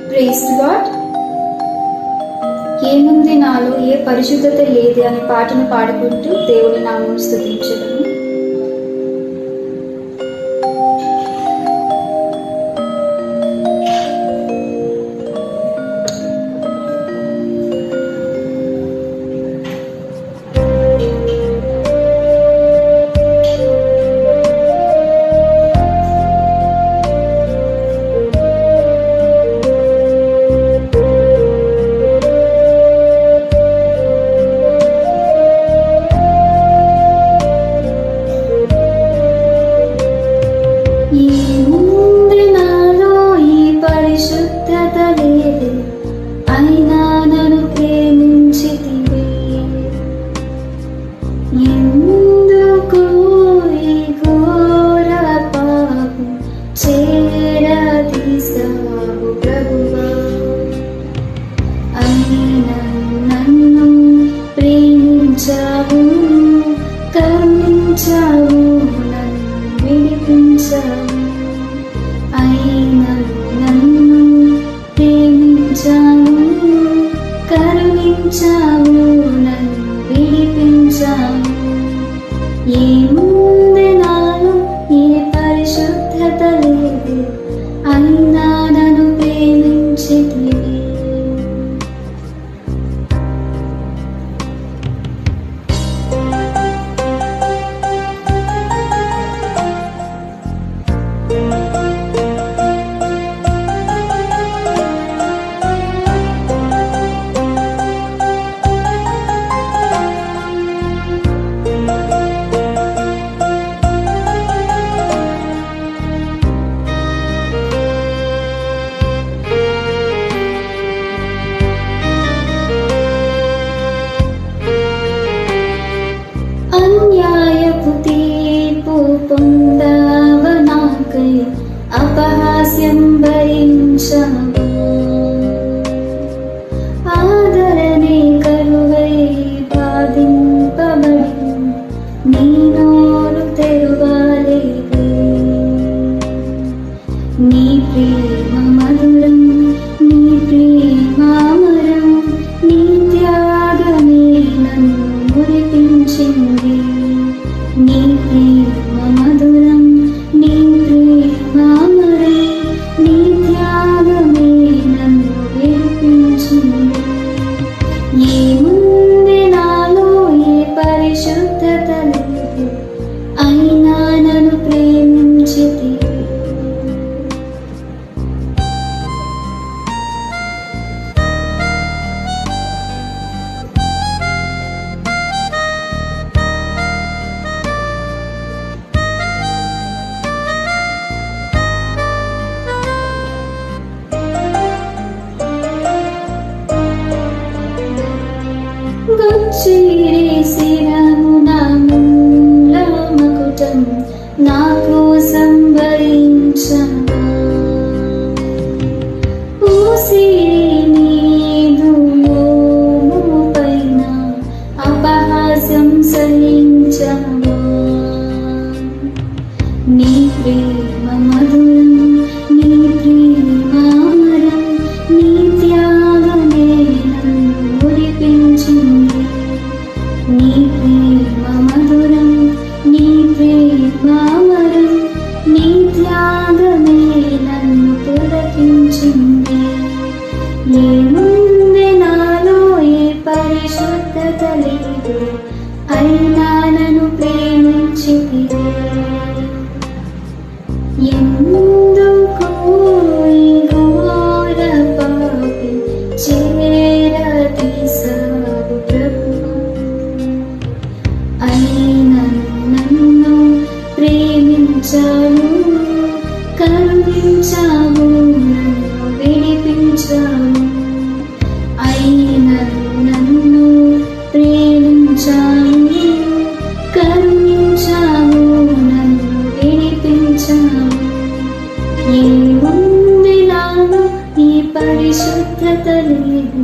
Praise lord. ఏముంది నాలో ఏ పరిశుద్ధత లేదు అనే పాటను పాడుకుంటూ దేవుని నామం స్తుతించడము. కరుణించావు, నన్ను విడిపించావు. అయినా నన్ను ప్రేమించావు, కరుణించావు, నన్ను విడిపించావు. ఏముంది నాలో ఏ పరిశుద్ధత లేదు, అయినా నన్ను ప్రేమించితివి. అన్యాయపు తీర్పు పొందావ నాకై, అపహాస్యం భరించావు. ఆదరణే కరువై బాధింపబడి నీ నోరు తెరువలేదు. నీ ప్రేమ మధురం, నీ ప్రేమ అమరం, నీ త్యాగమే నన్ను మురిపించింది. నీ ప్రేమ మధురం, నీ ప్రేమ అమరం, నీ త్యాగమే నన్ను విడిపించింది. ఏముంది నాలో ఏ పరిశుద్ధత లేదు, అయినా నన్ను ప్రేమించితివి. శిరము నా ముళ్ళ మకుటం నా కోసం భరించవా. ఊసిరి నీదు మోము పైన అపహాస్యం సహించవా. నీ ప్రేమ మధురం, నీ ప్రేమ అమరం, నీ త్యాగమే నన్ను మురిపించింది. నీ ప్రేమ మధురం, నీ ప్రేమ అమరం, నీ త్యాగమే నన్ను పులకించింది. ఏముంది నాలో ఏ పరిశుద్ధత లేదు, అయినా నన్ను ప్రేమించితివి. ఎందుకు ఈ ఘోర పాపి చేరదీసావు ప్రభువా. అయినా నన్ను ప్రేమించావు, కరుణించావు, నన్ను విడిపించావు. అయినా నన్ను ప్రేమించావు, కరుణించావు, నన్ను విడిపించావు. ఏముంది నాలో ఈ పరిశుద్ధత లేదు,